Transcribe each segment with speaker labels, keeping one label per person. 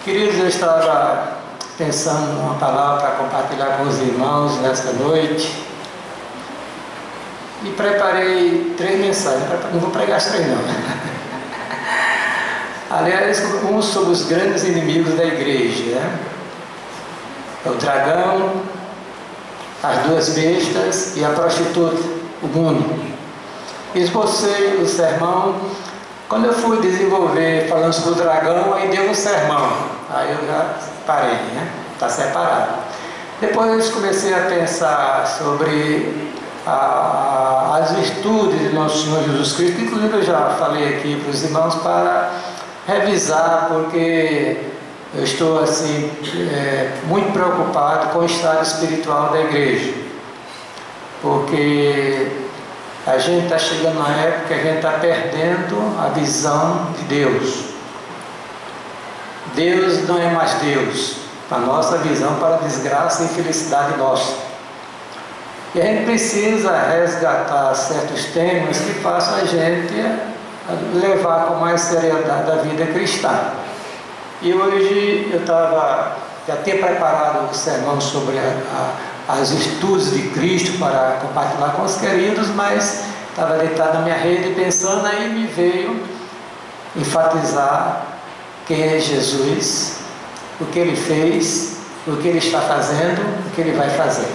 Speaker 1: Queridos, eu estava pensando numa palavra para compartilhar com os irmãos nesta noite e preparei 3 mensagens. Não vou pregar as 3 não. Aliás, um sobre os grandes inimigos da igreja, né? É o dragão, as 2 bestas e a prostituta, o mundo. Esbocei o sermão. Quando eu fui desenvolver falando sobre o dragão, aí deu um sermão. Aí eu já parei, né? Está separado. Depois comecei a pensar sobre as virtudes de nosso Senhor Jesus Cristo. Inclusive eu já falei aqui para os irmãos para revisar, porque eu estou assim muito preocupado com o estado espiritual da igreja. Porque a gente está chegando na época que a gente está perdendo a visão de Deus. Deus não é mais Deus, a nossa visão para a desgraça e infelicidade nossa. E a gente precisa resgatar certos temas que façam a gente levar com mais seriedade a vida cristã. E hoje eu já tinha preparado um sermão sobre as virtudes de Cristo para compartilhar com os queridos, mas estava deitado na minha rede pensando, aí me veio enfatizar quem é Jesus, o que Ele fez, o que Ele está fazendo, o que Ele vai fazer.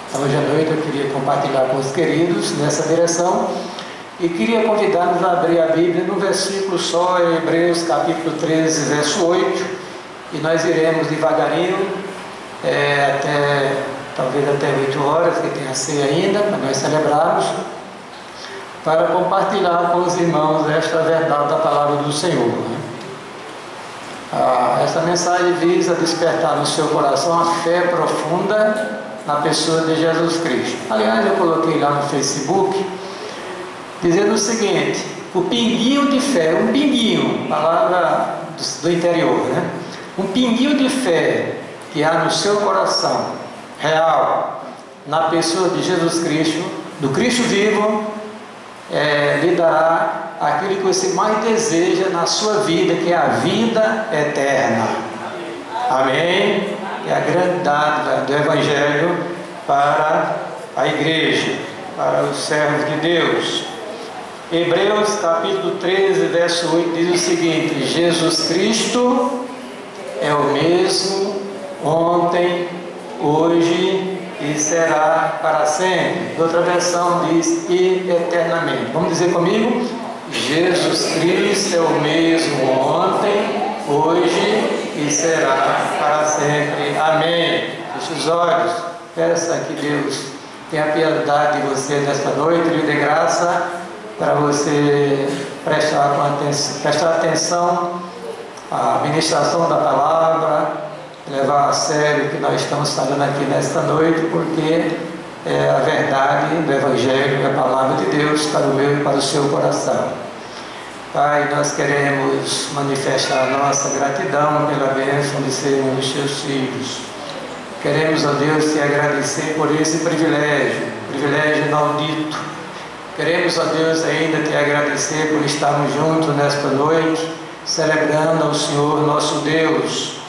Speaker 1: Então hoje à noite eu queria compartilhar com os queridos nessa direção e queria convidar-nos a abrir a Bíblia no versículo só, em Hebreus capítulo 13, verso 8, e nós iremos devagarinho talvez até 8 horas, que tem a ceia ainda, para nós celebrarmos, para compartilhar com os irmãos esta verdade da palavra do Senhor, né? Esta mensagem visa despertar no seu coração a fé profunda na pessoa de Jesus Cristo. Aliás, eu coloquei lá no Facebook, dizendo o seguinte: o pinguinho de fé, um pinguinho, palavra do interior, né? Um pinguinho de fé que há no seu coração, real, na pessoa de Jesus Cristo, do Cristo vivo, lhe dará aquilo que você mais deseja na sua vida, que é a vida eterna. Amém? É a grande dádiva do Evangelho para a igreja, para os servos de Deus. Hebreus capítulo 13, verso 8 diz o seguinte: Jesus Cristo é o mesmo ontem, hoje e será para sempre. Outra versão diz e eternamente. Vamos dizer comigo? Jesus Cristo é o mesmo ontem, hoje e será para sempre. Amém. Feche os olhos. Peça que Deus tenha piedade de você nesta noite, lhe dê graça para você prestar atenção à ministração da palavra, levar a sério o que nós estamos falando aqui nesta noite, porque é a verdade do Evangelho, a palavra de Deus para o meu e para o seu coração. Pai, nós queremos manifestar a nossa gratidão pela bênção de sermos os seus filhos. Queremos, ó Deus, te agradecer por esse privilégio inaudito. Queremos, ó Deus, ainda te agradecer por estarmos juntos nesta noite, celebrando ao Senhor nosso Deus.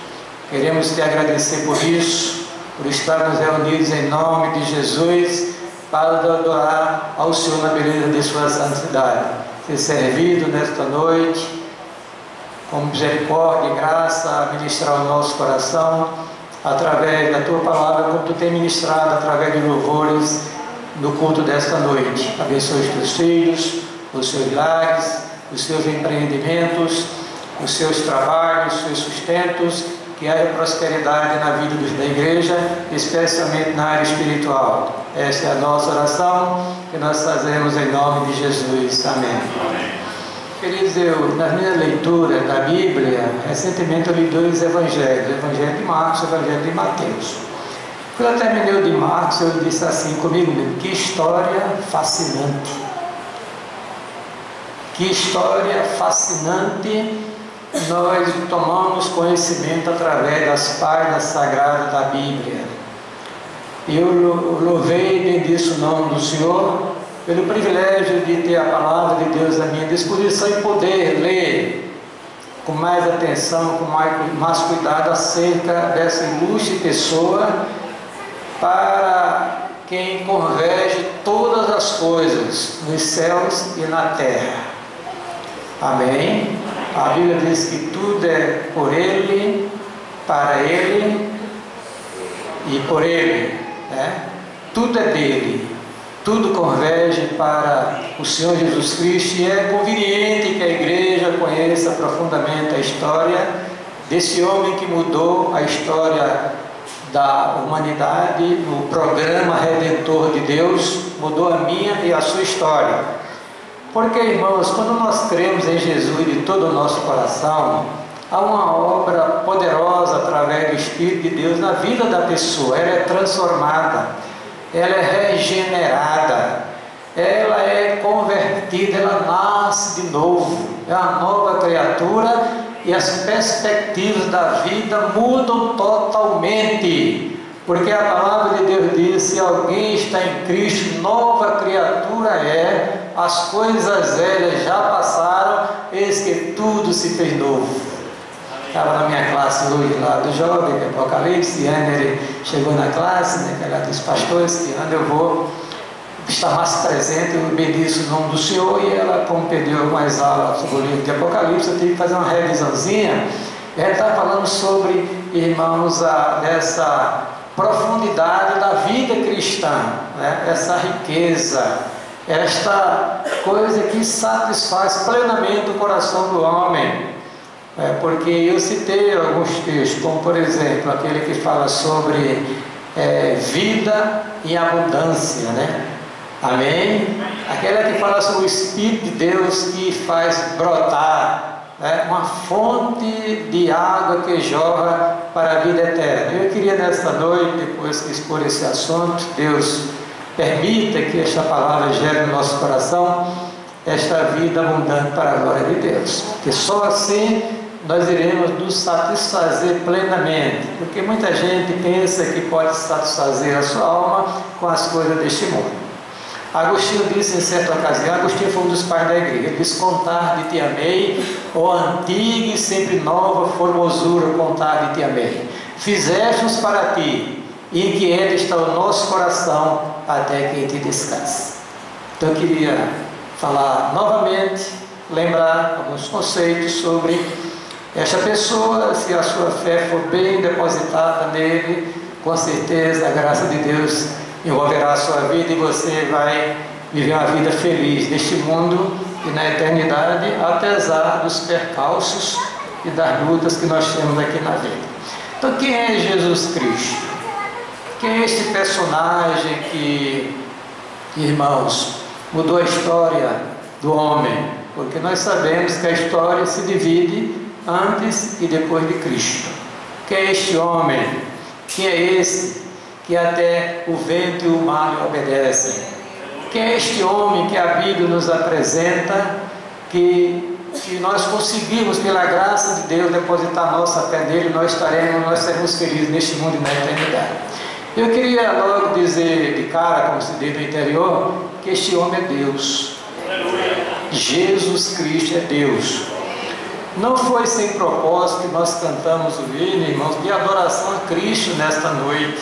Speaker 1: Queremos te agradecer por isso, por estarmos reunidos em nome de Jesus, para adorar ao Senhor na beleza de sua santidade. Ser servido nesta noite, com misericórdia e graça, a ministrar o nosso coração, através da tua palavra, como tu tem ministrado, através de louvores, no culto desta noite. Abençoe os teus filhos, os seus lares, os seus empreendimentos, os seus trabalhos, os seus sustentos, que haja prosperidade na vida da igreja, especialmente na área espiritual. Esta é a nossa oração, que nós fazemos em nome de Jesus. Amém. Queridos, na minha leitura da Bíblia, recentemente eu li 2 evangelhos, o Evangelho de Marcos e o Evangelho de Mateus. Quando eu terminei o de Marcos, eu disse assim comigo mesmo: que história fascinante! Que história fascinante! Nós tomamos conhecimento através das páginas sagradas da Bíblia. Eu louvei e bendiço o nome do Senhor pelo privilégio de ter a palavra de Deus à minha disposição e poder ler com mais atenção, com mais cuidado acerca dessa ilustre pessoa, para quem converge todas as coisas nos céus e na terra. Amém? A Bíblia diz que tudo é por Ele, para Ele e por Ele, né? Tudo é dele, tudo converge para o Senhor Jesus Cristo, e é conveniente que a igreja conheça profundamente a história desse homem que mudou a história da humanidade no programa redentor de Deus, mudou a minha e a sua história. Porque, irmãos, quando nós cremos em Jesus de todo o nosso coração, há uma obra poderosa através do Espírito de Deus na vida da pessoa. Ela é transformada, ela é regenerada, ela é convertida, ela nasce de novo, é uma nova criatura, e as perspectivas da vida mudam totalmente, porque a palavra de Deus diz: se alguém está em Cristo, nova criatura é, as coisas velhas já passaram, eis que tudo se fez novo. Estava na minha classe hoje lá do jovem, de Apocalipse, e ele chegou na classe, né, que era dos pastores, que ano eu vou estar mais presente, eu bendiço o nome do Senhor, e ela, como pediu algumas aulas sobre o livro de Apocalipse, eu tive que fazer uma revisãozinha. Ela está falando sobre, irmãos, dessa profundidade da vida cristã, né, essa riqueza, esta coisa que satisfaz plenamente o coração do homem. Porque eu citei alguns textos, como por exemplo aquele que fala sobre vida em abundância, né? Amém? Aquela que fala sobre o Espírito de Deus que faz brotar, né, uma fonte de água que jorra para a vida eterna. Eu queria nesta noite, depois que expor esse assunto, Deus permita que esta palavra gere no nosso coração esta vida abundante para a glória de Deus, que só assim nós iremos nos satisfazer plenamente, porque muita gente pensa que pode satisfazer a sua alma com as coisas deste mundo. Agostinho disse em certa ocasião, Agostinho foi um dos pais da igreja, ele disse: contar de te amei, ó antiga e sempre nova formosura, contar de te amei, fizeste-nos para ti, e inquieto está o nosso coração, até que em ti descanse. Então eu queria falar novamente, lembrar alguns conceitos sobre esta pessoa. Se a sua fé for bem depositada nele, com certeza a graça de Deus envolverá a sua vida, e você vai viver uma vida feliz neste mundo e na eternidade, apesar dos percalços e das lutas que nós temos aqui na vida. Então, quem é Jesus Cristo? Quem é este personagem que, irmãos, mudou a história do homem? Porque nós sabemos que a história se divide antes e depois de Cristo. Quem é este homem? Quem é esse que até o vento e o mar lhe obedecem? Quem é este homem que a Bíblia nos apresenta, que se nós conseguirmos pela graça de Deus depositar nossa fé nele, nós seremos felizes neste mundo e na eternidade? Eu queria logo dizer de cara, como se diz no interior, que este homem é Deus. Jesus Cristo é Deus. Não foi sem propósito que nós cantamos o hino, irmãos, de adoração a Cristo nesta noite.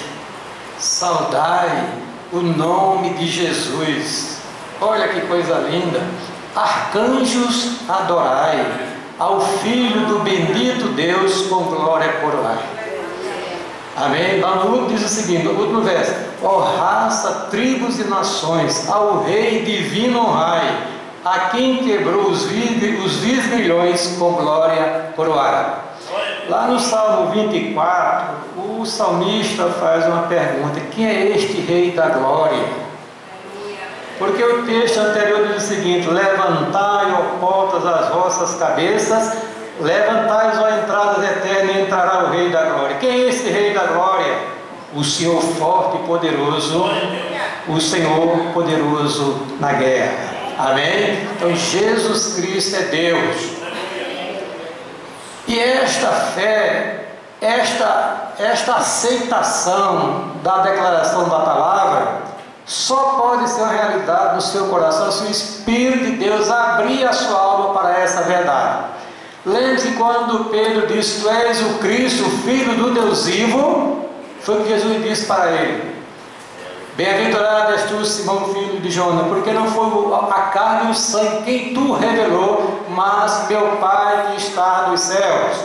Speaker 1: Saudai o nome de Jesus. Olha que coisa linda. Arcanjos, adorai ao Filho do bendito Deus, com glória coroai. Amém? Lá no último diz o seguinte, no último verso: ó raça, tribos e nações, ao Rei divino honrai, a quem quebrou os visbilhões, com glória coroai. Lá no Salmo 24, o salmista faz uma pergunta: quem é este Rei da glória? Porque o texto anterior diz o seguinte: levantai, ó portas, as vossas cabeças, levantai, ó entradas eternas, e entrará o Rei da glória. Quem é esse Rei da glória? O Senhor forte e poderoso, o Senhor poderoso na guerra. Amém? Então Jesus Cristo é Deus. E esta fé, esta aceitação da declaração da palavra, só pode ser uma realidade no seu coração se o Espírito de Deus abrir a sua alma para essa verdade. Lembre-se quando Pedro disse: Tu és o Cristo, o Filho do Deus vivo. Foi o que Jesus disse para ele: Bem-aventurado és tu, Simão, filho de Jonas, porque não foi a carne e o sangue quem tu revelou, mas meu Pai que está nos céus.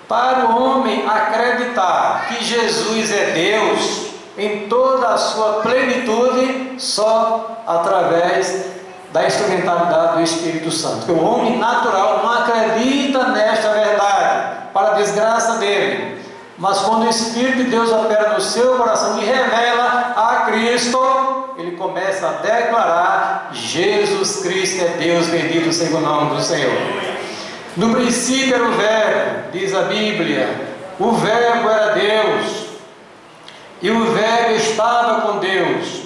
Speaker 1: Para o homem acreditar que Jesus é Deus em toda a sua plenitude, só através da instrumentalidade do Espírito Santo. Porque o homem natural não acredita nesta verdade, para a desgraça dele. Mas quando o Espírito de Deus opera no seu coração e revela a Cristo, ele começa a declarar: Jesus Cristo é Deus, bendito seja o nome do Senhor. No princípio era o Verbo, diz a Bíblia, o Verbo era Deus, e o Verbo estava com Deus,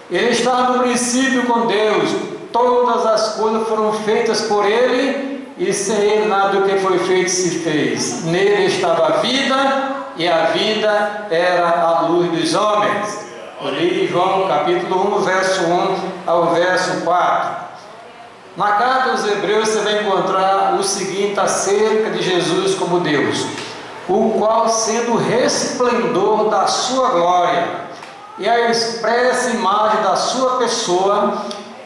Speaker 1: ele estava no princípio com Deus, todas as coisas foram feitas por ele, e sem ele nada do que foi feito se fez. Nele estava a vida, e a vida era a luz dos homens. Eu li João capítulo 1, verso 1 ao verso 4. Na carta aos Hebreus você vai encontrar o seguinte acerca de Jesus como Deus: o qual, sendo o resplendor da sua glória e a expressa imagem da sua pessoa,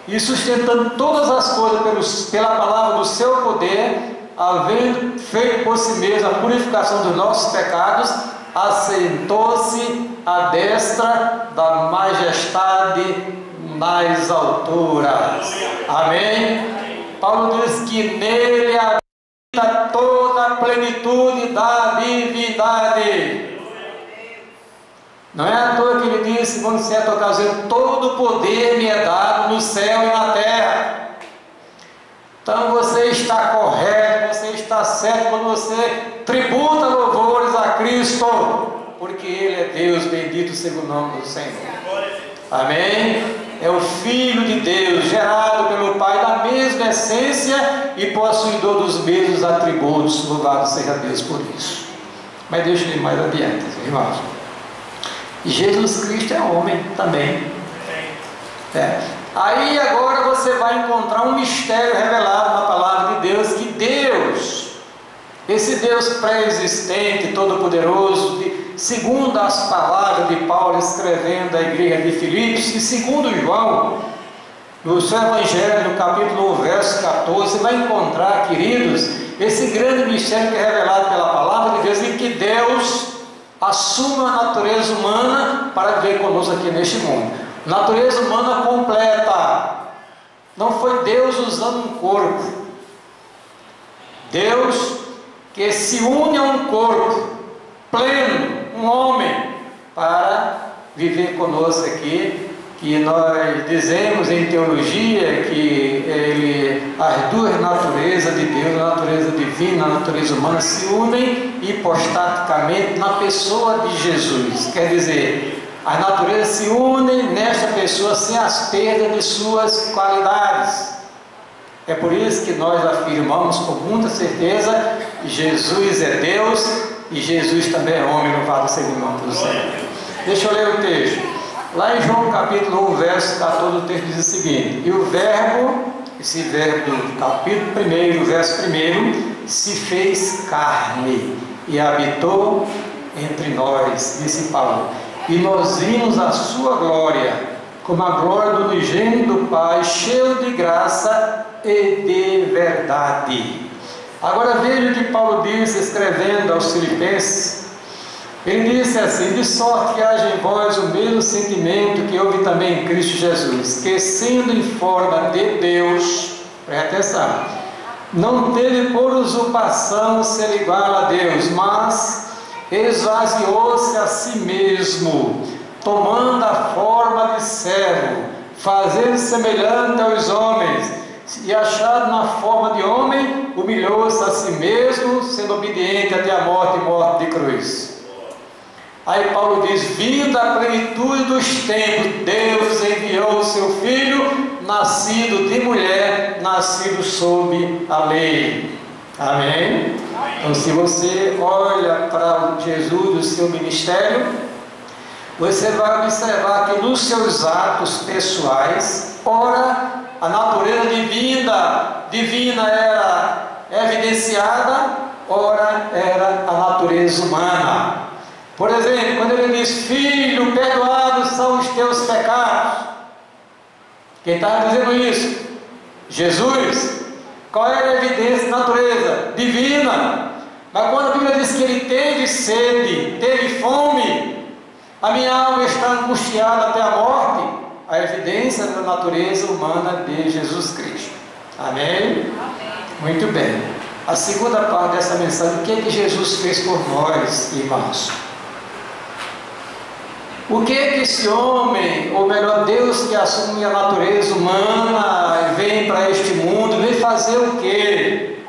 Speaker 1: e sustentando todas as coisas pela palavra do seu poder, havendo feito por si mesmo a purificação dos nossos pecados, assentou-se à destra da majestade nas alturas. Amém? Paulo diz que nele habita toda a plenitude da divindade. Não é à toa que ele disse, quando certa ocasião: todo o poder me é dado no céu e na terra. Então você está correto, você está certo quando você tributa louvores a Cristo, porque Ele é Deus, bendito seja o nome do Senhor. Amém? É o Filho de Deus, gerado pelo Pai da mesma essência e possuidor dos mesmos atributos. Louvado seja Deus por isso. Mas deixa eu ir mais adiante, irmãos. Jesus Cristo é homem também. Aí agora você vai encontrar um mistério revelado na palavra de Deus, que Deus, esse Deus pré-existente, todo-poderoso, segundo as palavras de Paulo escrevendo à igreja de Filipos, e segundo João, no seu Evangelho, no capítulo 1, verso 14, você vai encontrar, queridos, esse grande mistério que é revelado pela palavra de Deus, em que Deus assume a natureza humana para viver conosco aqui neste mundo. Natureza humana completa. Não foi Deus usando um corpo. Deus que se une a um corpo pleno, um homem, para viver conosco aqui, que nós dizemos em teologia que as duas naturezas de Deus, a natureza divina e a natureza humana, se unem hipostaticamente na pessoa de Jesus. Quer dizer, as naturezas se unem nesta pessoa sem as perdas de suas qualidades. É por isso que nós afirmamos com muita certeza: Jesus é Deus e Jesus também é homem, louvado seja o nome do Senhor. Deixa eu ler o texto. Lá em João capítulo 1, verso 14, o texto diz o seguinte: e o verbo, esse verbo do capítulo 1, verso 1, se fez carne e habitou entre nós, disse Paulo, e nós vimos a sua glória, como a glória do unigênito do Pai, cheio de graça e de verdade. Agora veja o que Paulo disse escrevendo aos Filipenses. Ele disse assim: de sorte que haja em vós o mesmo sentimento que houve também em Cristo Jesus, que sendo em forma de Deus, presta atenção, não teve por usurpação ser igual a Deus, mas esvaziou-se a si mesmo, tomando a forma de servo, fazendo-se semelhante aos homens, e achado na forma de homem, humilhou-se a si mesmo, sendo obediente até a morte e morte de cruz. Aí Paulo diz: vindo a plenitude dos tempos, Deus enviou o seu Filho, nascido de mulher, nascido sob a lei. Amém? Então, se você olha para Jesus, o seu ministério, você vai observar que nos seus atos pessoais, ora, a natureza divina evidenciada, ora era a natureza humana. Por exemplo, quando ele diz: filho, perdoados são os teus pecados. Quem estava dizendo isso? Jesus. Qual era a evidência da natureza? Divina. Mas quando a Bíblia diz que ele teve sede, teve fome, a minha alma está angustiada até a morte, a evidência da natureza humana de Jesus Cristo. Amém? Muito bem. A segunda parte dessa mensagem: o que é que Jesus fez por nós, irmãos? O que é que esse homem, ou melhor, Deus que assume a natureza humana e vem para este mundo, vem fazer o quê?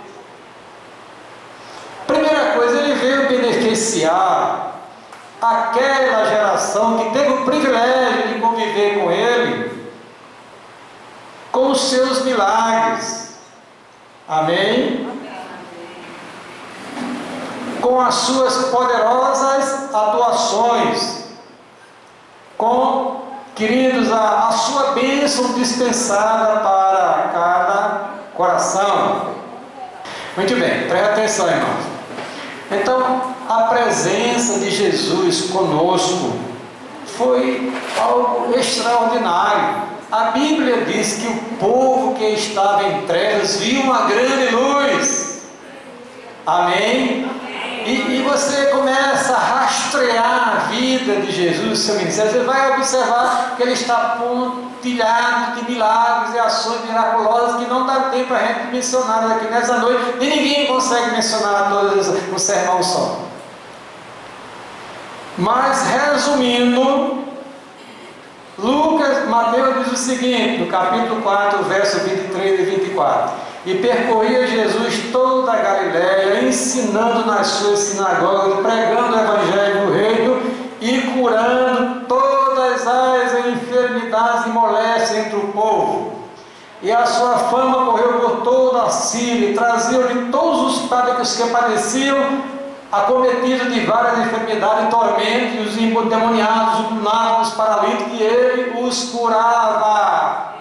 Speaker 1: Primeira coisa, ele veio beneficiar aquela geração que teve o privilégio de conviver com ele, com os seus milagres. Amém? Com as suas poderosas atuações, com, queridos, a sua bênção dispensada para cada coração. Muito bem, preste atenção, irmãos. Então, a presença de Jesus conosco foi algo extraordinário. A Bíblia diz que o povo que estava em trevas viu uma grande luz. Amém? E você começa a rastrear a vida de Jesus, seu ministério, você vai observar que ele está pontilhado de milagres e ações miraculosas que não dá tempo para a gente mencionar aqui nessa noite, e ninguém consegue mencionar todas no sermão só. Mas, resumindo, Mateus diz o seguinte, no capítulo 4, verso 23 e 24: e percorria Jesus toda a Galiléia, ensinando nas suas sinagogas, pregando o evangelho do reino e curando todas as enfermidades e moléstias entre o povo. E a sua fama correu por toda a Síria, e traziam-lhe todos os que padeciam, acometidos de várias enfermidades e tormentos, e os endemoniados, os lunáticos, os paralíticos, e ele os curava.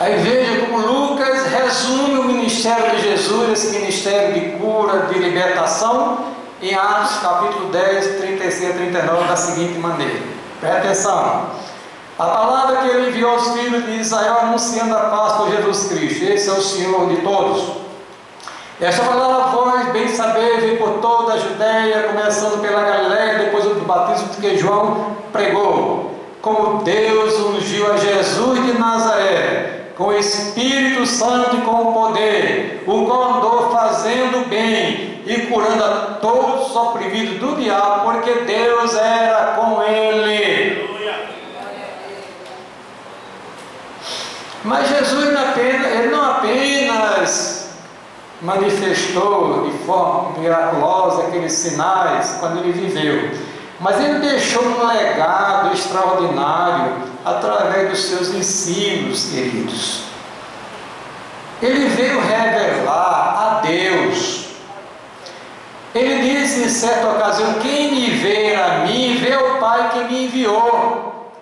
Speaker 1: Aí veja como Lucas resume o ministério de Jesus, esse ministério de cura, de libertação, em Atos capítulo 10, 36 a 39, da seguinte maneira. Presta atenção. A palavra que ele enviou aos filhos de Israel, anunciando a paz por Jesus Cristo. Esse é o Senhor de todos. Esta palavra vós bem sabeis, veio por toda a Judéia, começando pela Galiléia, depois do batismo que João pregou. Como Deus ungiu a Jesus de Nazaré, com o Espírito Santo e com o poder, o qual andou fazendo bem e curando a todos os oprimidos do diabo, porque Deus era com ele. Mas Jesus não apenas manifestou de forma miraculosa aqueles sinais quando ele viveu, mas ele deixou um legado extraordinário através dos seus ensinos, queridos. Ele veio revelar a Deus. Ele disse em certa ocasião: quem me vê a mim, vê o Pai que me enviou.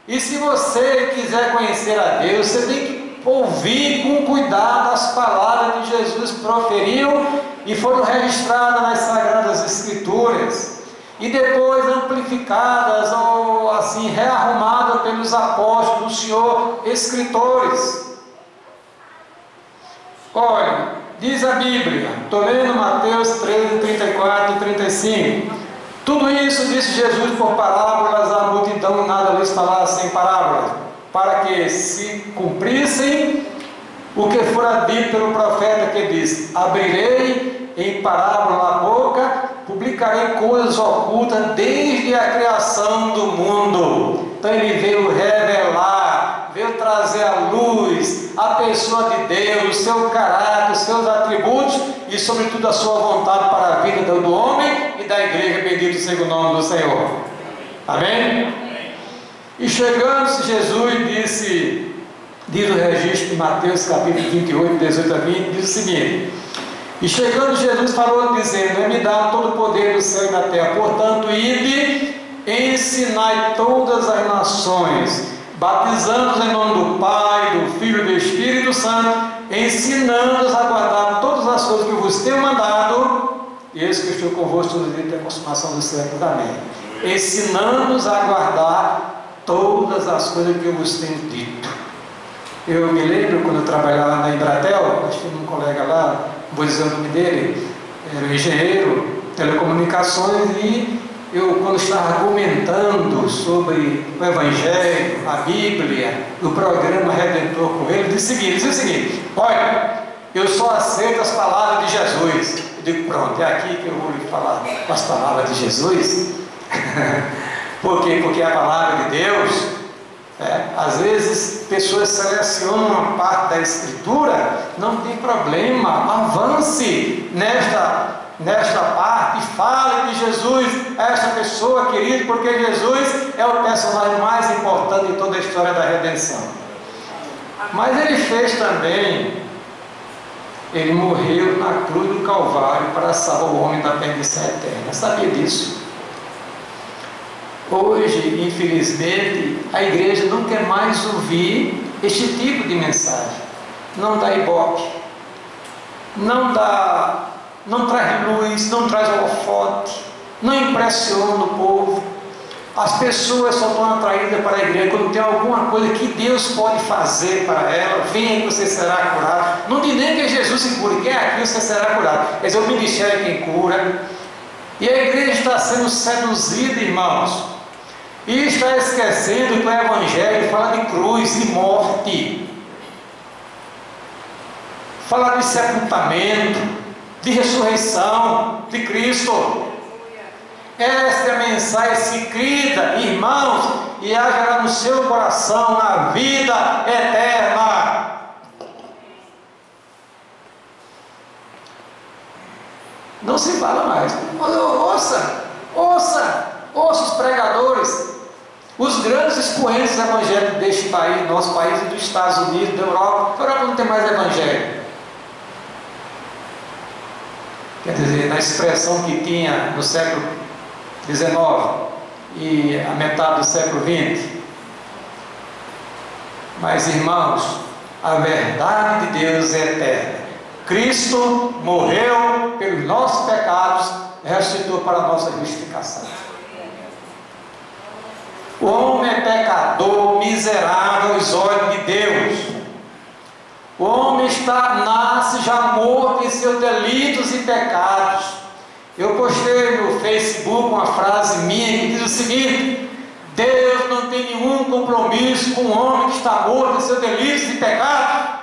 Speaker 1: E se você quiser conhecer a Deus, você tem que ouvir com cuidado as palavras que Jesus proferiu e foram registradas nas Sagradas Escrituras, e depois amplificadas ou assim rearrumadas pelos apóstolos do Senhor, escritores. Olha, diz a Bíblia, estou lendo Mateus 13, 34 e 35. Tudo isso disse Jesus por parábolas à multidão, nada lhes falava sem parábolas, para que se cumprissem o que fora dito pelo profeta, que diz: abrirei em parábola a boca, publicarei coisas ocultas desde a criação do mundo. Então ele veio revelar, veio trazer à luz a pessoa de Deus, o seu caráter, os seus atributos e sobretudo a sua vontade para a vida do homem e da igreja. Bendito seja o nome do Senhor. Amém? E chegando-se Jesus, diz o registro de Mateus capítulo 28, 18 a 20, diz o seguinte: e chegando Jesus falou dizendo: é-me dado todo o poder do céu e da terra, portanto ide, ensinai todas as nações, batizando-os em nome do Pai, do Filho e do Espírito Santo, ensinando-os a guardar todas as coisas que eu vos tenho mandado, e eis que eu estou convosco todos os dias até a consumação dos séculos. Amém. Ensinando-os a guardar todas as coisas que eu vos tenho dito. Eu me lembro quando eu trabalhava na Embratel, nós tínhamos um colega lá, não vou dizer o nome dele, era um engenheiro, telecomunicações, e eu, quando estava argumentando sobre o Evangelho, a Bíblia, o programa Redentor com ele, disse o seguinte: olha, eu só aceito as palavras de Jesus. Eu digo, pronto, é aqui que eu vou lhe falar com as palavras de Jesus. Por quê? Porque é a palavra de Deus. Às vezes pessoas selecionam uma parte da Escritura, não tem problema, avance nesta parte e fale de Jesus a esta pessoa, querido, porque Jesus é o personagem mais importante de toda a história da redenção. Mas ele fez também, ele morreu na cruz do Calvário para salvar o homem da perdição eterna. Sabia disso? Hoje, infelizmente, a igreja não quer mais ouvir este tipo de mensagem. Não dá ibope, não traz luz, não traz holofote, não impressiona o povo. As pessoas só estão atraídas para a igreja quando tem alguma coisa que Deus pode fazer para ela. Venha que você será curado. Não diz nem que Jesus se cure, que aqui você será curado. Quer dizer, o ministério é quem cura. E a igreja está sendo seduzida, irmãos, e está esquecendo que o Evangelho fala de cruz e morte, fala de sepultamento, de ressurreição de Cristo. Esta é a mensagem se crida, irmãos, e haja no seu coração na vida eterna. Não se fala mais. Ouça os pregadores, os grandes expoentes evangélicos deste país, do nosso país e dos Estados Unidos, da Europa. A Europa não tem mais evangelho. Quer dizer, na expressão que tinha no século XIX e a metade do século XX. Mas, irmãos, a verdade de Deus é eterna. Cristo morreu pelos nossos pecados, ressuscitou para a nossa justificação. O homem é pecador, miserável aos olhos de Deus. O homem nasce já morto em seus delitos e pecados. Eu postei no Facebook uma frase minha que diz o seguinte: Deus não tem nenhum compromisso com o homem que está morto em seus delitos e pecados.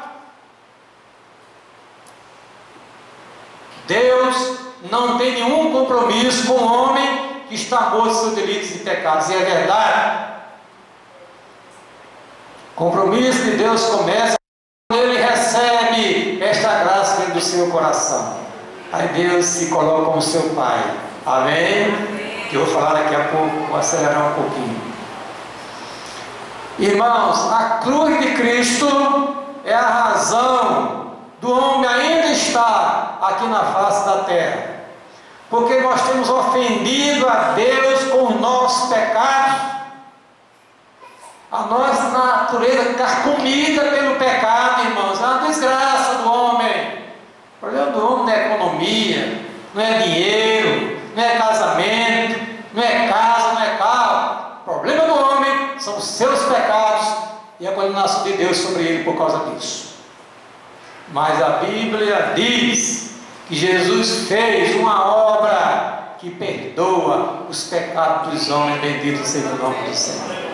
Speaker 1: Deus não tem nenhum compromisso com o homem que está morto em seus delitos e pecados. E é verdade. O compromisso de Deus começa quando ele recebe esta graça dentro do seu coração. Aí Deus se coloca como seu Pai. Amém? Que eu vou falar daqui a pouco, vou acelerar um pouquinho. Irmãos, a cruz de Cristo é a razão do homem ainda estar aqui na face da terra. Porque nós temos ofendido a Deus com os nossos pecados. A nossa natureza carcomida pelo pecado, irmãos, é uma desgraça do homem. O problema do homem não é economia, não é dinheiro, não é casamento, não é casa, não é carro. O problema do homem são os seus pecados e a condenação de Deus sobre ele por causa disso. Mas a Bíblia diz que Jesus fez uma obra que perdoa os pecados dos homens, bendito seja o nome do Senhor.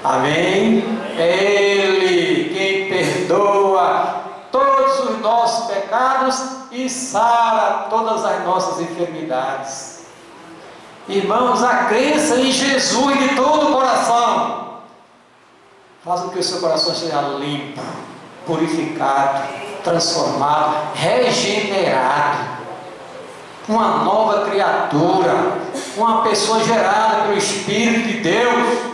Speaker 1: Amém? É Ele quem perdoa todos os nossos pecados e sara todas as nossas enfermidades. Irmãos, a crença em Jesus de todo o coração faz com que o seu coração seja limpo, purificado, transformado, regenerado, uma nova criatura, uma pessoa gerada pelo Espírito de Deus,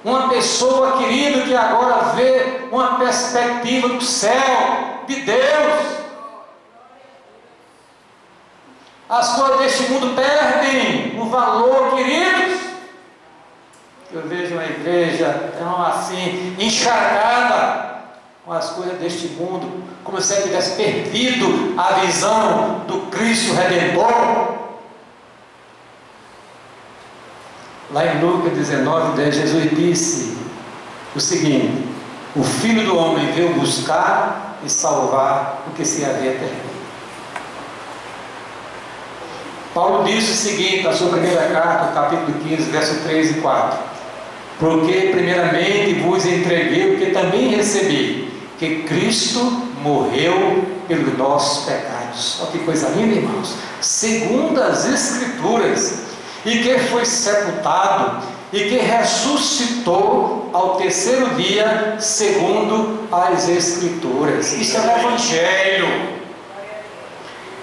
Speaker 1: uma pessoa, querido, que agora vê uma perspectiva do céu de Deus. As coisas deste mundo perdem o valor, queridos. Eu Eu vejo uma igreja tão assim, encharcada com as coisas deste mundo, como se ela tivesse perdido a visão do Cristo Redentor. Lá em Lucas 19:10, Jesus disse o seguinte: o Filho do Homem veio buscar e salvar o que se havia perdido. Paulo disse o seguinte na sua primeira carta, capítulo 15, verso 3 e 4: porque primeiramente vos entreguei o que também recebi, que Cristo morreu pelos nossos pecados. Olha que coisa linda, irmãos. Segundo as Escrituras, e que foi sepultado, e que ressuscitou ao terceiro dia, segundo as Escrituras. Isso é o Evangelho.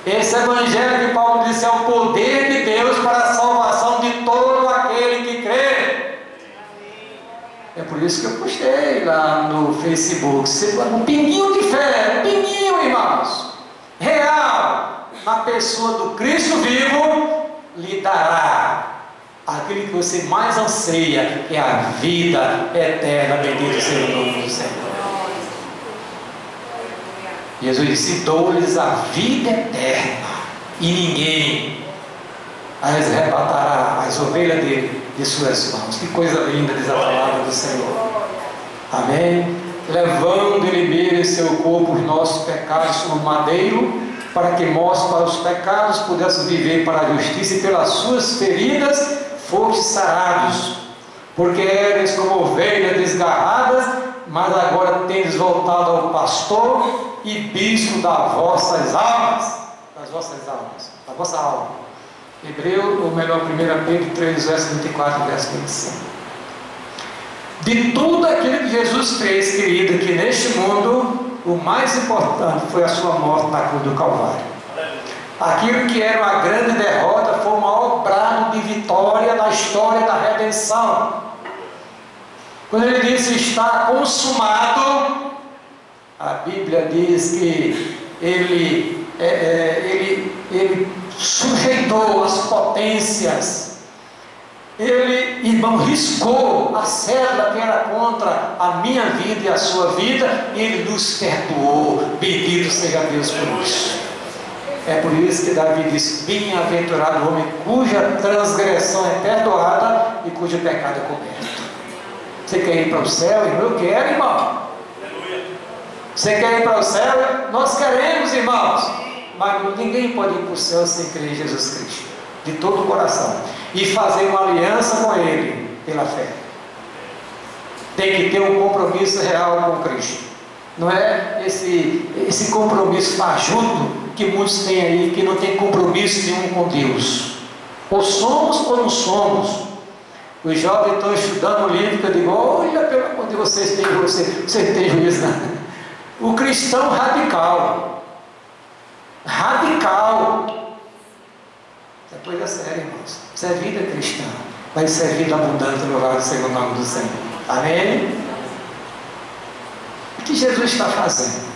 Speaker 1: Esse Evangelho que Paulo disse é o poder de Deus para a salvação de todo aquele que crê. É por isso que eu postei lá no Facebook: um pinguinho de fé, um pinguinho, irmãos, real, na pessoa do Cristo vivo, lhe dará aquilo que você mais anseia, que é a vida eterna. Bendito seja o nome do Senhor. Jesus disse: dou-lhes a vida eterna, e ninguém as arrebatará, as ovelhas dele, de suas mãos. Que coisa linda, diz a palavra do Senhor. Amém? Levando ele mesmo em seu corpo os nossos pecados no madeiro, para que nós, para os pecados, pudéssemos viver para a justiça, e pelas suas feridas fostes sarados. Porque eres como ovelhas desgarradas, mas agora tendes voltado ao pastor e bispo das vossas almas. Das vossas almas, da vossa alma. Hebreu, ou melhor, 1 Pedro 3, verso 24 e verso 25. De tudo aquilo que Jesus fez, querido, que neste mundo, o mais importante foi a sua morte na cruz do Calvário. Aquilo que era uma grande derrota foi o maior brado de vitória na história da redenção. Quando ele disse está consumado, a Bíblia diz que ele sujeitou as potências, ele, irmão, riscou a célula que era contra a minha vida e a sua vida, e ele nos perdoou. Bendito seja Deus por isso. É por isso que Davi diz: bem-aventurado o homem cuja transgressão é perdoada e cujo pecado é coberto. Você quer ir para o céu, irmão? Eu quero, irmão. Você quer ir para o céu? Nós queremos, irmãos. Mas ninguém pode ir para o céu sem crer em Jesus Cristo, de todo o coração, e fazer uma aliança com Ele pela fé. Tem que ter um compromisso real com Cristo. Não é esse compromisso fajuto que muitos têm aí, que não tem compromisso nenhum com Deus. Ou somos ou não somos. Os jovens estão estudando o livro, que eu digo: olha, pelo amor de vocês têm juízo, né? O cristão radical. Isso é coisa séria, irmãos. Isso é vida cristã. Vai ser vida abundante, louvado seja o nome do Senhor. Amém? O que Jesus está fazendo?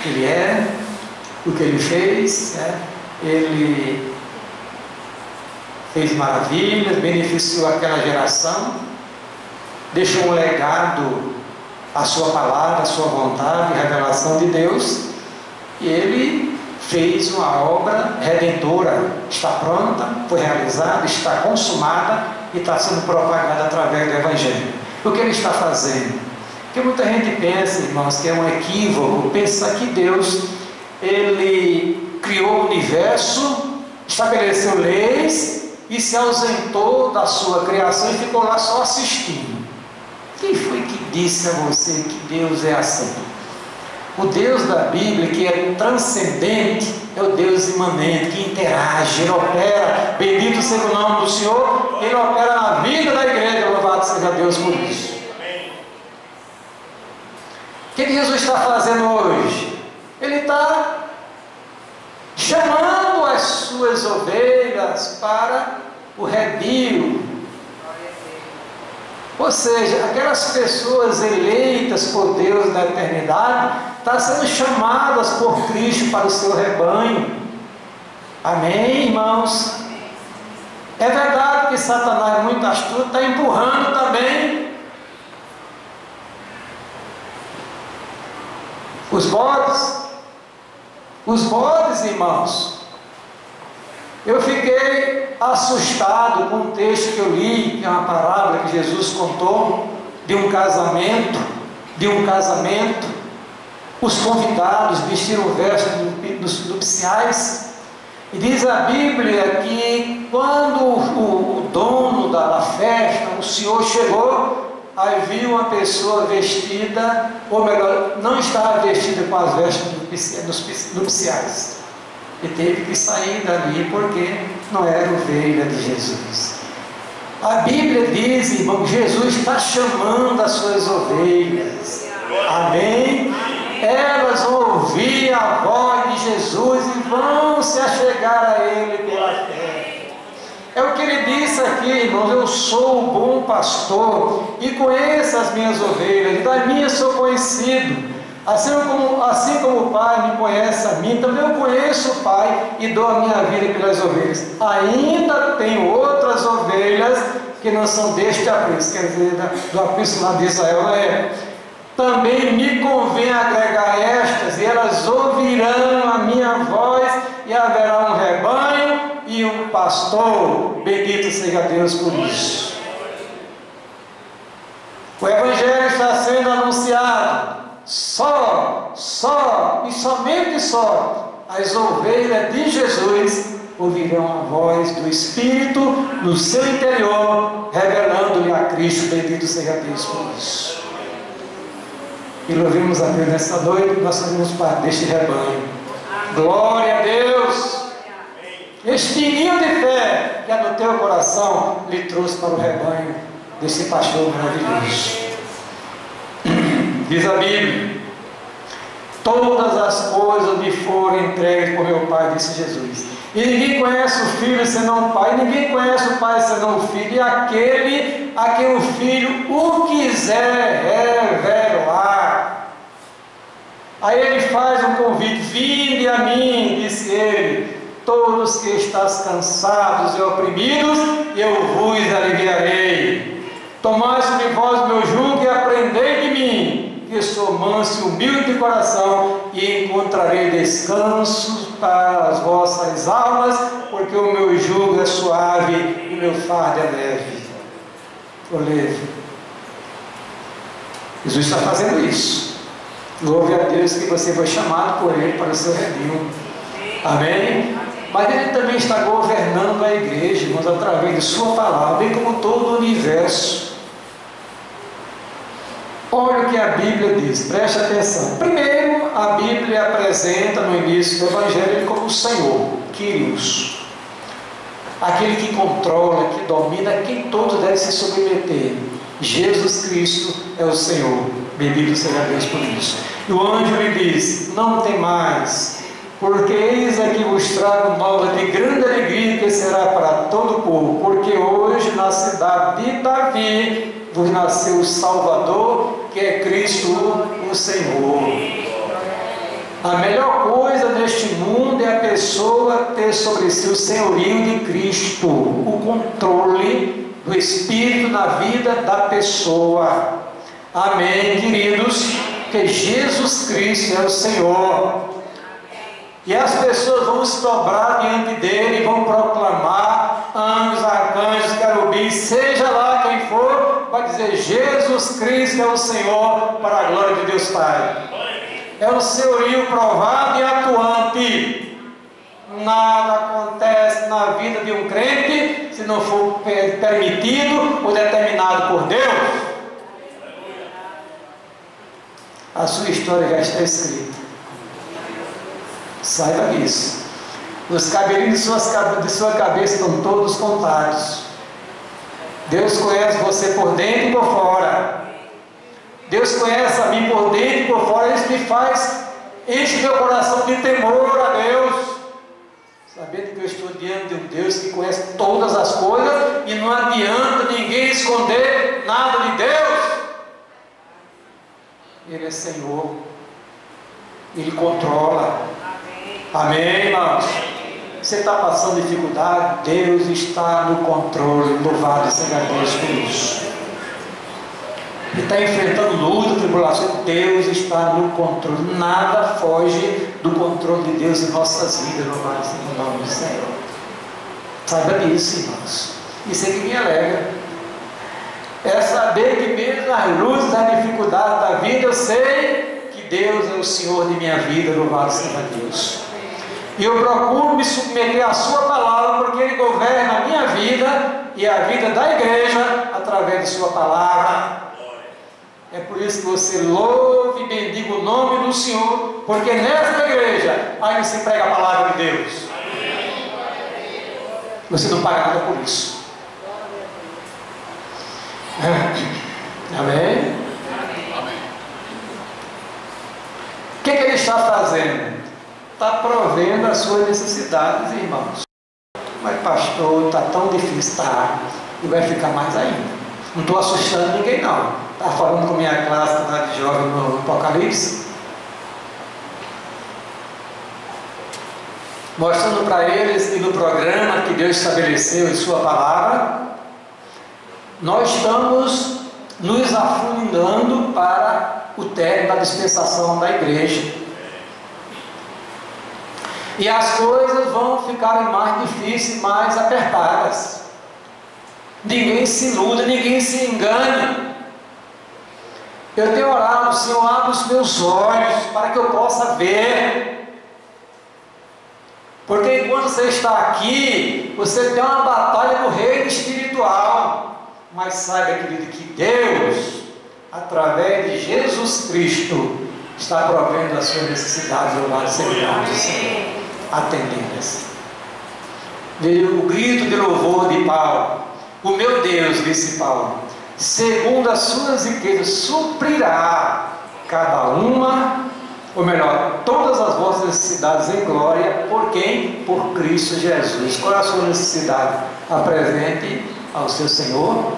Speaker 1: Ele é o que ele fez, né? Ele fez maravilhas, beneficiou aquela geração, deixou um legado, a sua palavra, a sua vontade, a revelação de Deus, e ele fez uma obra redentora. Está pronta, foi realizada, está consumada e está sendo propagada através do Evangelho. O que ele está fazendo? Porque muita gente pensa, irmãos, que é um equívoco pensar que Deus, ele criou o universo, estabeleceu leis e se ausentou da sua criação e ficou lá só assistindo. Quem foi que disse a você que Deus é assim? O Deus da Bíblia, que é transcendente, é o Deus imanente, que interage, ele opera. Bendito seja o nome do Senhor, ele opera na vida da igreja, louvado seja Deus por isso. O que Jesus está fazendo hoje? Ele está chamando as suas ovelhas para o redil. Ou seja, aquelas pessoas eleitas por Deus na eternidade estão sendo chamadas por Cristo para o seu rebanho. Amém, irmãos? É verdade que Satanás, muito astuto, está empurrando também os bodes. Os bodes, irmãos. Eu fiquei assustado com um texto que eu li, que é uma parábola que Jesus contou, de um casamento. Os convidados vestiram vestes nupciais. E diz a Bíblia que quando o dono da festa, o senhor chegou, aí viu uma pessoa vestida, ou melhor, não estava vestida com as vestes nupciais. E teve que sair dali porque não era ovelha de Jesus. A Bíblia diz, irmão, que Jesus está chamando as suas ovelhas. Amém? Elas vão ouvir a voz de Jesus e vão se achegar a Ele pela fé. É o que Ele disse aqui, irmãos: eu sou o bom pastor e conheço as minhas ovelhas, e das minhas sou conhecido. Assim como o Pai me conhece a mim, também eu conheço o Pai e dou a minha vida pelas ovelhas. Ainda tenho outras ovelhas que não são deste aprisco, quer dizer, do aprisco lá de Israel na época. Também me convém agregar estas, e elas ouvirão a minha voz, e haverá um rebanho e um pastor. Bendito seja Deus por isso. O Evangelho está sendo anunciado. Só e somente só as ovelhas de Jesus ouvirão a voz do Espírito no seu interior, revelando-lhe a Cristo. Bendito seja Deus por isso. E louvemos a Deus nesta noite, nós fazemos parte deste rebanho. Glória a Deus! Este ninho de fé que é no teu coração lhe trouxe para o rebanho desse pastor maravilhoso. Diz a Bíblia: todas as coisas me foram entregues por meu Pai, disse Jesus. E ninguém conhece o Filho senão o Pai, ninguém conhece o Pai senão o Filho, e aquele a quem o Filho o quiser revelar. Aí ele faz um convite: vinde a mim, disse ele, todos que estáis cansados e oprimidos, eu vos aliviarei. Tomai sobre vós o meu jugo e aprendei de mim, que sou manso e humilde de coração, e encontrarei descanso para as vossas almas, porque o meu jugo é suave e o meu fardo é leve. Ou leve. Jesus está fazendo isso. Louve a Deus que você foi chamado por Ele para o seu redil. Amém? Mas Ele também está governando a igreja, irmãos, através de sua palavra, bem como todo o universo. Olha o que a Bíblia diz, preste atenção. Primeiro, a Bíblia apresenta no início do Evangelho Ele como o Senhor, Kyrios, aquele que controla, que domina, a quem todos devem se submeter. Jesus Cristo é o Senhor, bendito seja Deus por isso. E o anjo lhe diz: não tem mais, porque eis aqui vos trago nova de grande alegria, que será para todo o povo, porque hoje na cidade de Davi vos nasceu o Salvador, que é Cristo o Senhor. A melhor coisa neste mundo é a pessoa ter sobre si o senhorio de Cristo, o controle do Espírito na vida da pessoa. Amém, queridos? Que Jesus Cristo é o Senhor. E as pessoas vão se dobrar diante dele e vão proclamar: anjos, arcanjos, querubins, seja lá quem for, vai dizer: Jesus Cristo é o Senhor, para a glória de Deus Pai. É o senhorio provado e atuante. Nada acontece na vida de um crente se não for permitido ou determinado por Deus. A sua história já está escrita. Saiba disso. Os cabelinhos de sua cabeça estão todos contados. Deus conhece você por dentro e por fora. Deus conhece a mim por dentro e por fora. Isso me faz, enche meu coração de temor a Deus, sabendo que eu estou diante de um Deus que conhece todas as coisas, e não adianta ninguém esconder nada de Deus. Ele é Senhor, Ele controla. Amém, irmãos? você está passando dificuldade, Deus está no controle, louvado seja Deus por isso. E está enfrentando luta, tribulação, Deus está no controle, nada foge do controle de Deus em nossas vidas, louvado seja o nome do Senhor. Saiba disso, irmãos, isso é que me alegra, é saber que mesmo nas lutas, nas dificuldades da vida, eu sei que Deus é o Senhor de minha vida, louvado seja Deus. E eu procuro me submeter à sua palavra, porque Ele governa a minha vida e a vida da igreja através de sua palavra. É por isso que você louve e bendiga o nome do Senhor, porque nesta igreja ainda se prega a palavra de Deus. Você não paga nada por isso. Amém? O que Ele está fazendo? Está provendo as suas necessidades, irmãos. Mas pastor, está tão difícil, tá? E vai ficar mais ainda. Não estou assustando ninguém não. Está falando com minha classe lá de jovem no Apocalipse, mostrando para eles que no programa que Deus estabeleceu em sua palavra, nós estamos nos afundando para o término da dispensação da igreja. E as coisas vão ficar mais difíceis, mais apertadas. Ninguém se iluda, ninguém se engane. Eu tenho orado, Senhor, abre os meus olhos para que eu possa ver. Porque enquanto você está aqui, você tem uma batalha no reino espiritual. Mas saiba, querido, que Deus, através de Jesus Cristo, está provendo as suas necessidades, louvado seja o nome do Senhor, atendendo-as. Veio o grito de louvor de Paulo. O meu Deus, disse Paulo, segundo as suas riquezas, suprirá cada uma, ou melhor, todas as vossas necessidades em glória, por quem? Por Cristo Jesus. Qual é a sua necessidade? Apresente ao seu Senhor,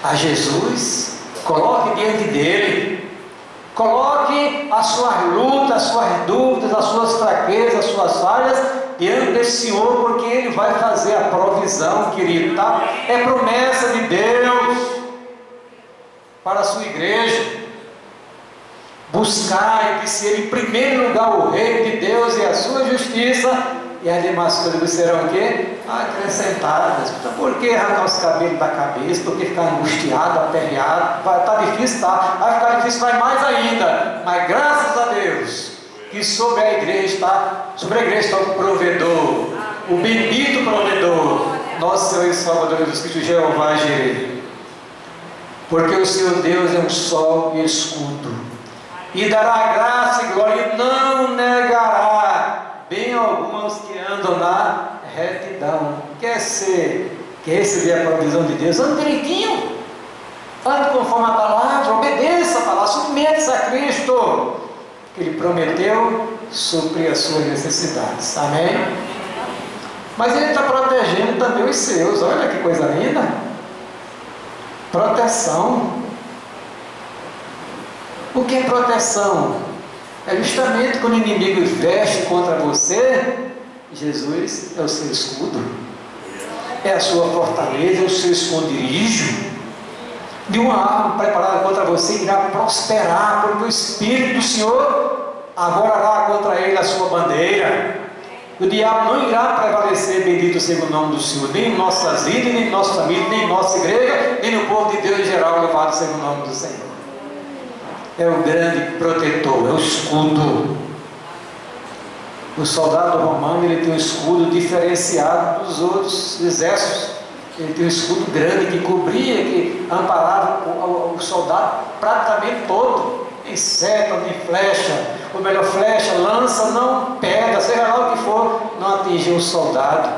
Speaker 1: a Jesus, coloque diante dele, coloque as suas lutas, as suas dúvidas, as suas fraquezas, as suas falhas diante desse Senhor, porque Ele vai fazer a provisão, querido, tá? É promessa de Deus para a sua igreja. Buscar, disse Ele, em primeiro lugar o reino de Deus e a sua justiça, e as demais coisas serão o quê? Acrescentadas. Então, por que arrancar os cabelos da cabeça? Por que ficar angustiado, aperreado? Vai estar difícil, tá? Vai ficar difícil, vai mais ainda. Mas graças a Deus, que sobre a igreja está o provedor, o bendito provedor, nosso Senhor e Salvador Jesus Cristo, Jeová Jireh. Porque o Senhor Deus é um sol e escudo, e dará graça e glória, e não negará bem alguns que andam na retidão. Quer receber a provisão de Deus? Ande direitinho, ande conforme a palavra, obedeça a palavra, submeta-se a Cristo, que Ele prometeu suprir as suas necessidades. Amém? Mas Ele está protegendo também os seus. Olha que coisa linda. Proteção. O que é proteção? É justamente quando o inimigo veste contra você, Jesus é o seu escudo, é a sua fortaleza, é o seu esconderijo. De uma arma preparada contra você irá prosperar, porque o Espírito do Senhor arvorará contra ele a sua bandeira. O diabo não irá prevalecer, bendito seja o nome do Senhor, nem em nossas vidas, nem em nossa família, nem em nossa igreja, nem no povo de Deus em geral, louvado seja o nome do Senhor. É o grande protetor, é o escudo. O soldado romano, ele tem um escudo diferenciado dos outros exércitos. Ele tem um escudo grande que cobria, que amparava o soldado praticamente todo. Nem seta, nem flecha, ou melhor, flecha, lança, não pedra, seja lá o que for, não atingiu o soldado.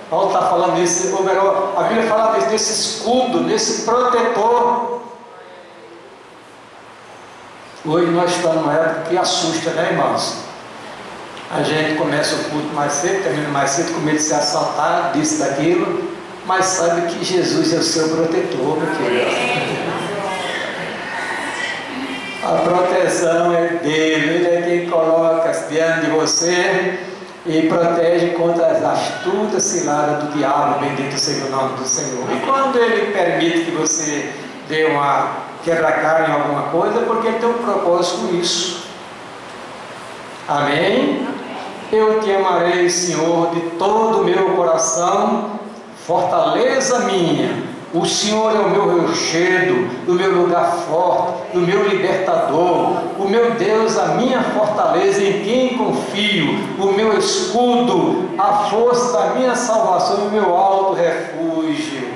Speaker 1: Paulo está falando disso, ou melhor, a Bíblia fala desse escudo, desse protetor. Hoje nós estamos numa época que assusta, né, irmãos? A gente começa o culto mais cedo, termina mais cedo, com medo de ser assaltado, disso, daquilo, mas sabe que Jesus é o seu protetor, meu querido. A proteção é dele, ele é quem coloca diante de você e protege contra as astutas ciladas do diabo, bendito seja o nome do Senhor. E quando Ele permite que você dê uma quebra-cara em alguma coisa, é porque Ele tem um propósito com isso. Amém? Eu te amarei, Senhor, de todo o meu coração, fortaleza minha. O Senhor é o meu rochedo, o meu lugar forte, o meu libertador, o meu Deus, a minha fortaleza, em quem confio, o meu escudo, a força da minha salvação e o meu alto refúgio.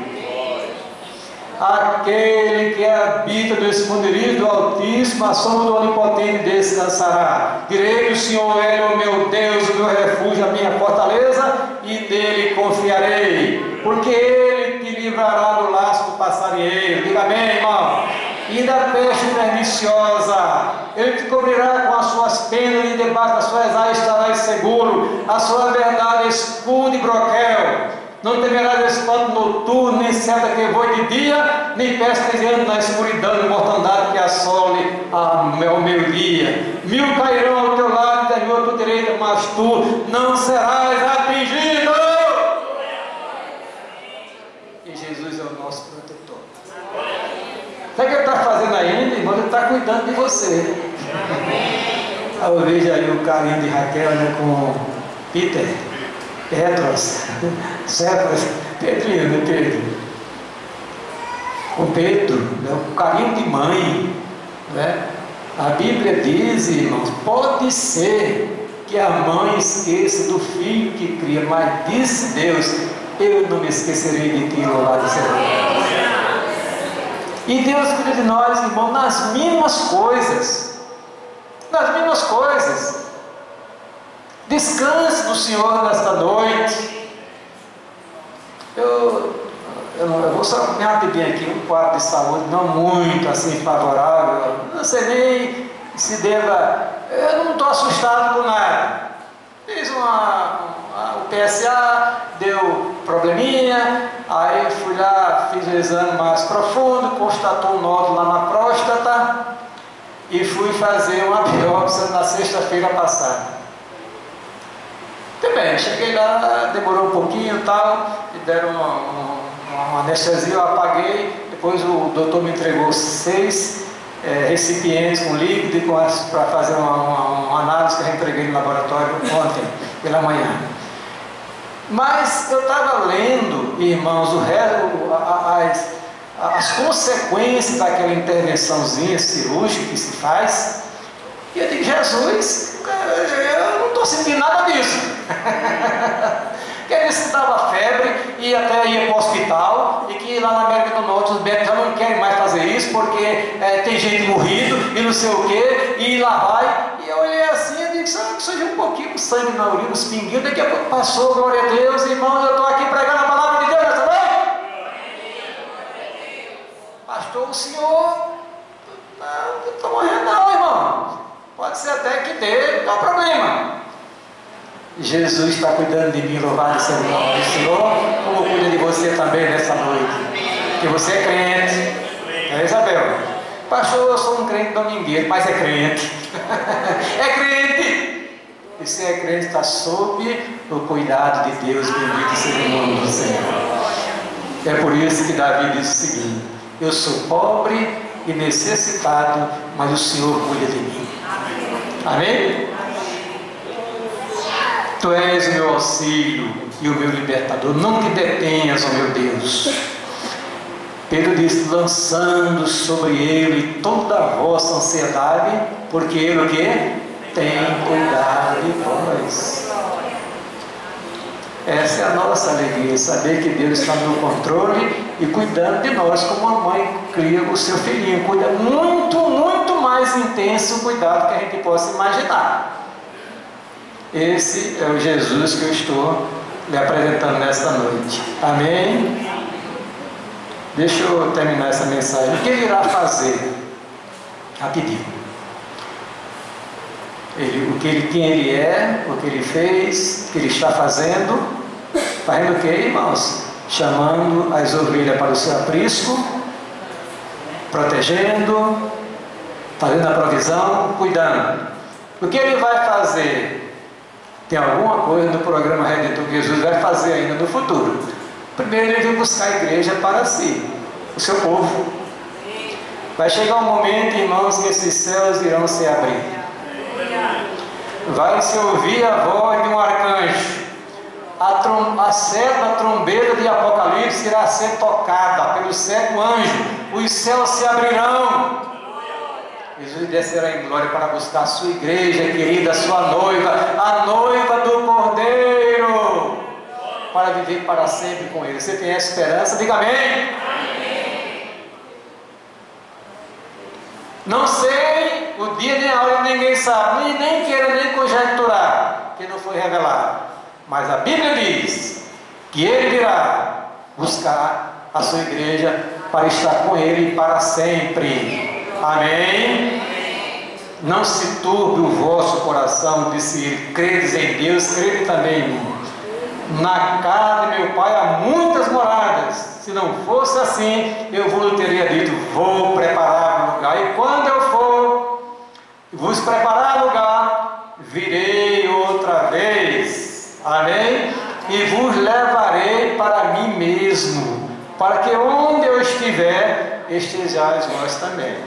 Speaker 1: Aquele que habita no esconderijo do Altíssimo, a sombra do Onipotente descansará. Direi do Senhor, Ele é o meu Deus, o meu refúgio, a minha fortaleza, e dele confiarei, porque Ele te livrará do laço do passarinheiro. Diga amém, irmão. E da peste perniciosa, Ele te cobrirá com as suas penas, e debaixo das suas asas estarás seguro. A sua verdade é escudo e broquel. Não temerás espanto noturno, nem seta que voe de dia, nem peste que ande na escuridão, e mortandade que assole ao meio-dia. 1000 cairão ao teu lado e 10.000 à tua direita, mas tu não serás atingido. E Jesus é o nosso protetor. Sabe o que Ele está fazendo ainda, irmão? Ele está cuidando de você. Eu vejo aí o carinho de Raquel, né, com Peter, Petros, Cefas, Pedrinho, né, Pedro? Com Pedro, né, o carinho de mãe, né? A Bíblia diz, irmãos, pode ser que a mãe esqueça do filho que cria, mas disse Deus, eu não me esquecerei de ti, louvado seja. E Deus cuida de nós, irmão, nas mínimas coisas. Nas mínimas coisas. Descanse no Senhor nesta noite. Eu vou só me rapidinho aqui, um quadro de saúde não muito assim favorável. Não sei nem se deva. Eu não estou assustado com nada. Fiz o PSA, deu probleminha, aí fui lá, fiz o exame mais profundo, constatou um nódulo lá na próstata e fui fazer uma biópsia na sexta-feira passada. Muito bem, cheguei lá, demorou um pouquinho e tal, me deram uma anestesia, eu apaguei, depois o doutor me entregou 6 recipientes com líquido para fazer uma análise que eu entreguei no laboratório ontem, pela manhã. Mas eu estava lendo, irmãos, as consequências daquela intervençãozinha cirúrgica que se faz, e eu digo, Jesus, eu não estou sentindo nada disso. Porque ele disse que dava febre e até ia para o hospital, e que lá na América do Norte os médicos já não querem mais fazer isso, porque tem gente morrendo e não sei o que, e lá vai. E eu olhei assim e disse, que surgiu um pouquinho de sangue na urina, uns pinguinhos, daqui a pouco passou, glória a Deus, irmãos, eu estou aqui pregando a palavra de Deus nessa noite. Pastor, o senhor não está morrendo não, irmão. Pode ser até que dê, não há problema. Jesus está cuidando de mim, louvado seja o nome do Senhor, como cuida de você também nessa noite. Porque você é crente. É, Isabel? Pastor, eu sou um crente domingueiro, mas é crente. É crente. E se é crente, está sob o cuidado de Deus, bendito seja o nome do Senhor. É por isso que Davi diz o seguinte: eu sou pobre e necessitado, mas o Senhor cuida de mim. Amém? Tu és o meu auxílio e o meu libertador, não te detenhas, ó meu Deus. Pedro diz, lançando sobre ele toda a vossa ansiedade, porque ele o quê? Tem cuidado de vós. Essa é a nossa alegria, saber que Deus está no controle e cuidando de nós, como a mãe cria o seu filhinho, cuida muito, muito mais intenso o cuidado que a gente possa imaginar. Esse é o Jesus que eu estou lhe apresentando nesta noite. Amém? Deixa eu terminar essa mensagem. O que ele irá fazer? Rapidinho. Quem ele é, o que ele fez, o que ele está fazendo. Fazendo o que, irmãos? Chamando as ovelhas para o seu aprisco, protegendo, fazendo a provisão, cuidando. O que ele vai fazer? Tem alguma coisa no programa Redentor que Jesus vai fazer ainda no futuro. Primeiro ele vem buscar a igreja para si, o seu povo. Vai chegar um momento, irmãos, que esses céus irão se abrir. Vai se ouvir a voz de um arcanjo. A trombeta de Apocalipse irá ser tocada pelo sétimo anjo. Os céus se abrirão. Jesus descerá em glória para buscar a sua igreja querida, a sua noiva, a noiva do Cordeiro, para viver para sempre com Ele. Você tem essa esperança? Diga amém. Amém. Não sei o dia nem a hora, ninguém sabe, nem queira nem conjecturar, que não foi revelado. Mas a Bíblia diz que Ele virá buscar a sua igreja para estar com Ele para sempre. Amém? Não se turbe o vosso coração, disse Ele. Credes em Deus, crede também em mim. Na casa de meu Pai há muitas moradas. Se não fosse assim, eu vos teria dito: vou preparar um lugar. E quando eu for vos preparar lugar, virei outra vez. Amém? E vos levarei para mim mesmo, para que onde eu estiver, estejais vós também.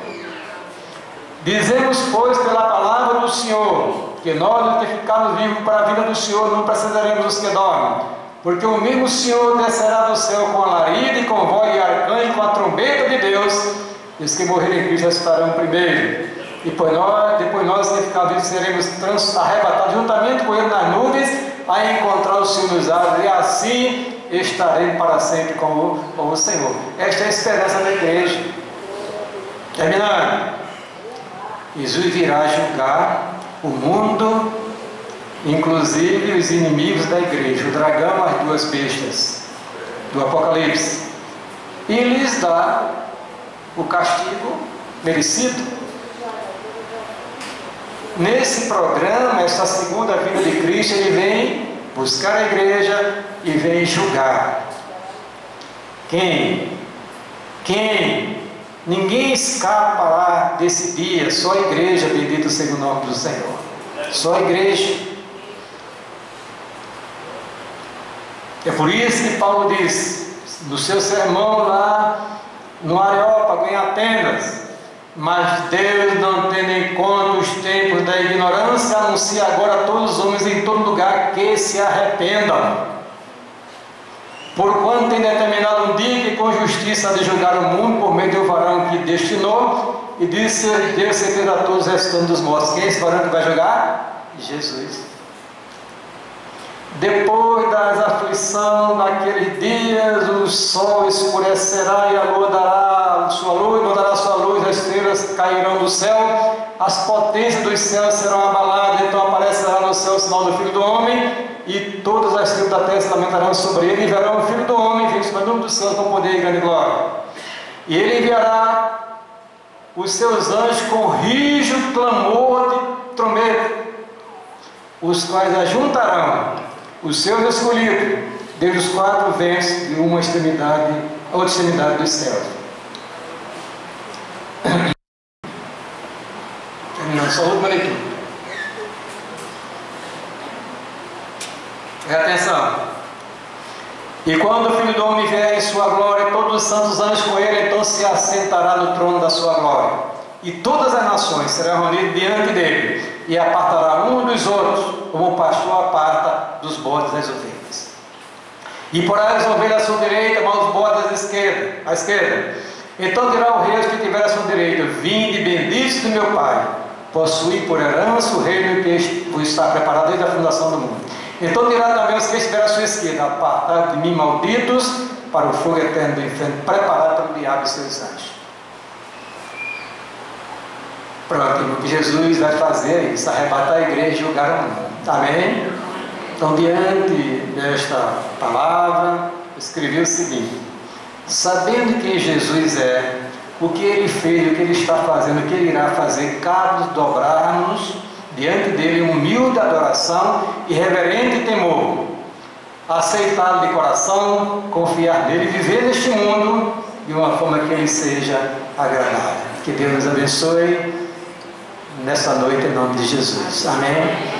Speaker 1: Dizemos, pois, pela palavra do Senhor, que nós, que ficamos vivos para a vida do Senhor, não precisaremos dos que dormem, porque o mesmo Senhor descerá do céu com alarido e com voz de arcanjo, com a trombeta de Deus, e os que morrerem em Cristo estarão primeiro. E depois nós que ficamos vivos seremos arrebatados juntamente com Ele nas nuvens, a encontrar o Senhor nos ares, e assim estaremos para sempre com o Senhor. Esta é a esperança da igreja. Terminando. Jesus virá julgar o mundo, inclusive os inimigos da igreja, o dragão, as duas bestas do Apocalipse, e lhes dá o castigo merecido. Nesse programa, essa segunda vinda de Cristo, Ele vem buscar a igreja e vem julgar. Quem? Ninguém escapará desse dia, só a igreja, bendito seja o nome do Senhor. Só a igreja. É por isso que Paulo diz, no seu sermão lá no Areópago, em Atenas: mas Deus, não tendo em conta os tempos da ignorância, anuncia agora a todos os homens em todo lugar que se arrependam. Porquanto tem determinado um dia que com justiça há de julgar o mundo por meio do varão que destinou, e disse Deus certeza a todos os restantes dos mortos. Quem é esse varão que vai julgar? Jesus. Depois das aflições daqueles dias, o sol escurecerá e a lua dará sua luz, não dará sua luz, as estrelas cairão do céu, as potências dos céus serão abaladas, então aparecerá no céu o sinal do Filho do Homem, e todas as tribos da terra se lamentarão sobre ele, e verão o Filho do Homem, vindo sobre o nome do céu com poder e grande glória. E ele enviará os seus anjos com rijo clamor de trombeta, os quais ajuntarão os seus escolhidos desde os quatro ventos de uma extremidade a outra extremidade dos céus. Terminando, só a última leitura. Atenção. E quando o Filho do Homem vier em sua glória, todos os santos anjos com ele, então se assentará no trono da sua glória. E todas as nações serão reunidas diante dele, e apartará um dos outros, como o pastor aparta dos bodes das ovelhas. E porá as ovelhas à sua direita, mas os bodes à esquerda. Então dirá o rei aos que tiver à sua direita: vinde, benditos do meu Pai, possuí por herança o reino que vos está preparado desde a fundação do mundo. Então dirá também os que estiverem à sua esquerda: apartai de mim, malditos, para o fogo eterno do inferno, preparado pelo diabo e seus anjos. Pronto, o que Jesus vai fazer é isso: arrebatar a igreja e julgar o mundo. Amém? Então, diante desta palavra, escrevi o seguinte: sabendo quem Jesus é, o que Ele fez, o que Ele está fazendo, o que Ele irá fazer, cabe dobrar-nos diante dele humilde adoração e reverente temor, aceitá-lo de coração, confiar nele, viver neste mundo de uma forma que Ele seja agradável. Que Deus nos abençoe nessa noite em nome de Jesus. Amém.